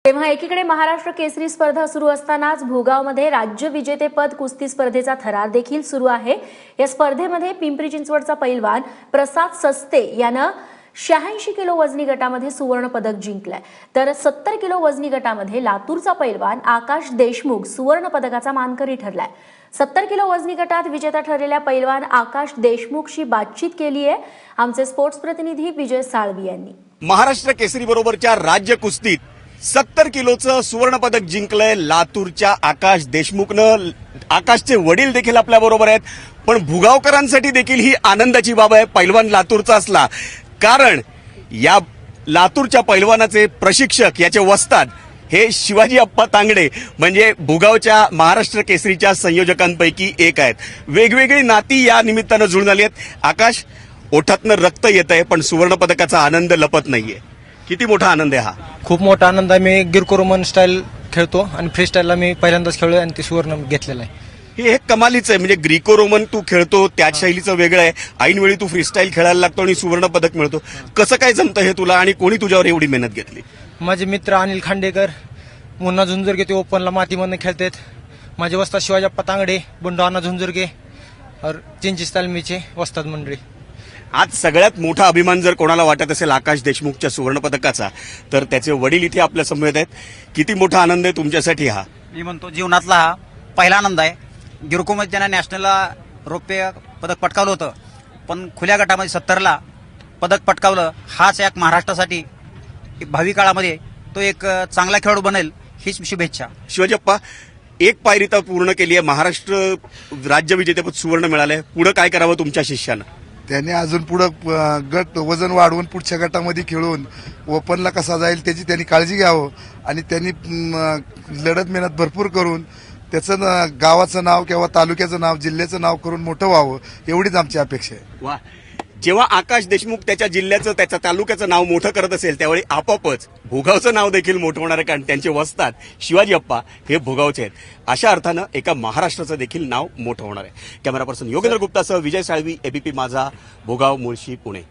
तेव्हा एकीकडे महाराष्ट्र केसरी स्पर्धा सुरू असतानाच भोगावमध्ये राज्य विजेतेपद कुस्ती स्पर्धेचा थरार देखील सुरू आहे। या स्पर्धेमध्ये पिंपरी चिंचवडचा पैलवान प्रसाद सस्ते यानं 86 किलो वजनी गटामध्ये सुवर्ण पदक जिंकलंय, तर 70 किलो वजनी गटामध्ये लातूरचा पैलवान आकाश देशमुख सुवर्ण पदकाचा मानकरी ठरलाय। 70 किलो वजनी गटात विजेता ठरलेल्या पैलवान आकाश देशमुखशी बातचीत केली आहे आमचे स्पोर्ट्स प्रतिनिधी विजय साळवी यांनी। महाराष्ट्र केसरी बरोबरच्या राज्य कुस्तीत 70 किलोचं सुवर्ण पदक जिंकलंय लातूरच्या आकाश देशमुखनं। आकाशचे वडील देखील आपल्या बरोबर आहेत, पण भुगावकरांसाठी देखील ही आनंदाची बाब आहे पैलवान लातूरचा असला, कारण या लातूरच्या पैलवानाचे प्रशिक्षक याचे वस्ताद हे शिवाजी अप्पा तांगडे म्हणजे भुगावच्या महाराष्ट्र केसरीच्या संयोजकांपैकी एक आहेत। वेगवेगळी नाती या निमित्तानं जुळून आली आहेत। आकाश, ओठातनं रक्त येत आहे पण सुवर्ण पदकाचा आनंद लपत नाहीये, किती मोठा आनंद आहे हा? खूप मोठा आनंद आहे। मी गिरको रोमन स्टाईल खेळतो आणि फ्री स्टाईलला मी पहिल्यांदाच खेळलोय आणि ते सुवर्ण घेतलेलं आहे। हे कमालीच आहे, म्हणजे ग्रीको रोमन तू खेळतो त्याच शैलीचं वेगळं आहे, ऐनवेळी तू फ्रीस्टाईल खेळायला लागतो आणि सुवर्ण पदक मिळतो। कसं काय जमतं हे तुला आणि कोणी तुझ्यावर एवढी मेहनत घेतली? माझे मित्र अनिल खांडेकर, मुन्ना झुंजुर्गे ते ओपनला मातीमधनं खेळतात। माझे वस्ताद शिवाजीप्पा तांगडे, बंडू अण्णा झुंजुर्गे और चिंचीस तालमीचे वस्ताद मंडळी। आज सगळ्यात मोठा अभिमान जर कोणाला वाटत असेल आकाश देशमुखच्या सुवर्ण पदकाचा, तर त्याचे वडील इथे आपल्या समवेत आहेत। किती मोठा आनंद आहे तुमच्यासाठी हा? मी म्हणतो जीवनातला हा पहिला आनंद आहे। गिरकोमध्ये त्यांना नॅशनलला रौप्य पदक पटकावलं होतं, पण खुल्या गटामध्ये 70ला पदक पटकावलं। हाच एक महाराष्ट्रासाठी भावी काळामध्ये तो एक चांगला खेळाडू बनेल हीच शुभेच्छा। शिवाजीप्पा, एक पायरी तर पूर्ण केली आहे, महाराष्ट्र राज्य विजेतेपद सुवर्ण मिळालंय, पुढे काय करावं तुमच्या शिष्यानं? त्याने अजून पुढं गट वजन वाढवून पुढच्या गटामध्ये खेळून ओपनला कसा जाईल त्याची त्यांनी काळजी घ्यावं आणि त्यांनी लढत मेहनत भरपूर करून त्याचं गावाचं नाव किंवा तालुक्याचं नाव जिल्ह्याचं नाव करून मोठं व्हावं एवढीच आमची अपेक्षा आहे। वा, जेव्हा आकाश देशमुख त्याच्या जिल्ह्याचं त्याच्या तालुक्याचं नाव मोठं करत असेल त्यावेळी आपोआपच भुगावचं नाव देखील मोठं होणार आहे, कारण त्यांचे वस्ताद शिवाजी अप्पा हे भुगावचे आहेत। अशा अर्थानं एका महाराष्ट्राचं देखील नाव मोठं होणार आहे। कॅमेरा पर्सन योगेंद्र गुप्तासह विजय साळवी, एबीपी माझा, भुगाव, मुळशी, पुणे।